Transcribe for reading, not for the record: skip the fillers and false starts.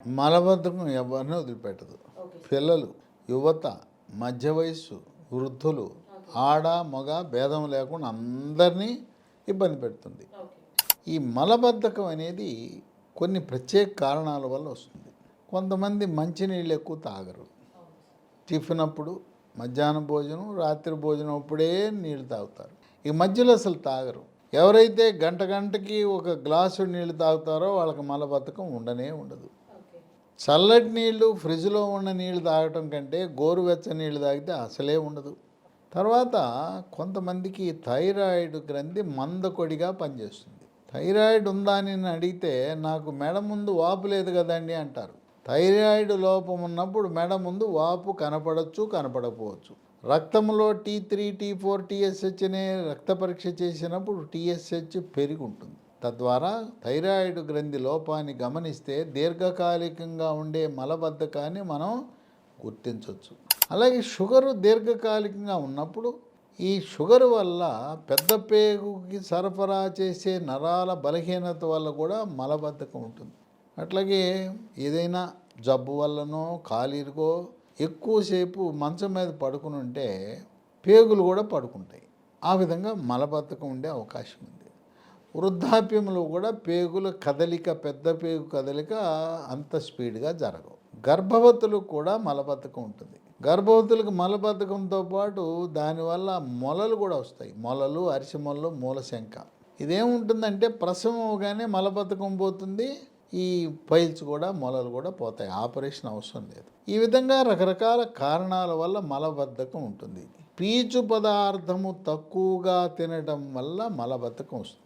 మలబద్ధకం ఎవరిని వదిలిపెట్టదు. పిల్లలు, యువత, మధ్య వయస్సు, వృద్ధులు, ఆడ మగ భేదం లేకుండా అందరినీ ఇబ్బంది పెడుతుంది. ఈ మలబద్ధకం అనేది కొన్ని ప్రత్యేక కారణాల వల్ల వస్తుంది. కొంతమంది మంచినీళ్ళు ఎక్కువ తాగరు. టిఫిన్ అప్పుడు, మధ్యాహ్నం భోజనం, రాత్రి భోజనం అప్పుడే నీళ్ళు తాగుతారు. ఈ మధ్యలో అసలు తాగరు. ఎవరైతే గంటకి ఒక గ్లాసు నీళ్ళు తాగుతారో వాళ్ళకి మలబద్ధకం ఉండనే ఉండదు. చల్లటి నీళ్ళు, ఫ్రిడ్జ్లో ఉన్న నీళ్ళు తాగటం కంటే గోరువెచ్చని నీళ్ళు తాగితే అసలే ఉండదు. తర్వాత కొంతమందికి థైరాయిడ్ గ్రంథి మందకొడిగా పనిచేస్తుంది. థైరాయిడ్ ఉందా అని అడిగితే నాకు మెడ ముందు వాపు లేదు కదండి అంటారు. థైరాయిడ్ లోపం ఉన్నప్పుడు మెడ ముందు వాపు కనపడవచ్చు, కనపడకపోవచ్చు. రక్తంలో T3, T4, TSH అనే రక్త పరీక్ష చేసినప్పుడు TSH పెరిగి ఉంటుంది. తద్వారా థైరాయిడ్ గ్రంథి లోపాన్ని గమనిస్తే దీర్ఘకాలికంగా ఉండే మలబద్ధకాన్ని మనం గుర్తించవచ్చు. అలాగే షుగరు దీర్ఘకాలికంగా ఉన్నప్పుడు ఈ షుగర్ వల్ల పెద్ద పేగుకి సరఫరా చేసే నరాల బలహీనత వల్ల కూడా మలబద్ధకం ఉంటుంది. అట్లాగే ఏదైనా జబ్బు వల్లనో కాలిరిగో ఎక్కువసేపు మంచం మీద పడుకుని ఉంటే పేగులు కూడా పడుకుంటాయి. ఆ విధంగా మలబద్ధకం ఉండే అవకాశం ఉంది. వృద్ధాప్యంలో కూడా పేగుల కదలిక, పెద్ద పేగు కదలిక అంత స్పీడ్గా జరగవు. గర్భవతులకు కూడా మలబద్ధకం ఉంటుంది. గర్భవతులకు మలబద్ధకంతో పాటు దానివల్ల మొలలు కూడా వస్తాయి. మొలలు, అరిసెమొలలు, మూలశంక. ఇదేముంటుందంటే ప్రసవం అవగానే మలబద్ధకం పోతుంది, ఈ పైల్స్ కూడా మొలలు కూడా పోతాయి. ఆపరేషన్ అవసరం లేదు. ఈ విధంగా రకరకాల కారణాల వల్ల మలబద్ధకం ఉంటుంది. పీచు పదార్థము తక్కువగా తినడం వల్ల మలబద్ధకం వస్తుంది.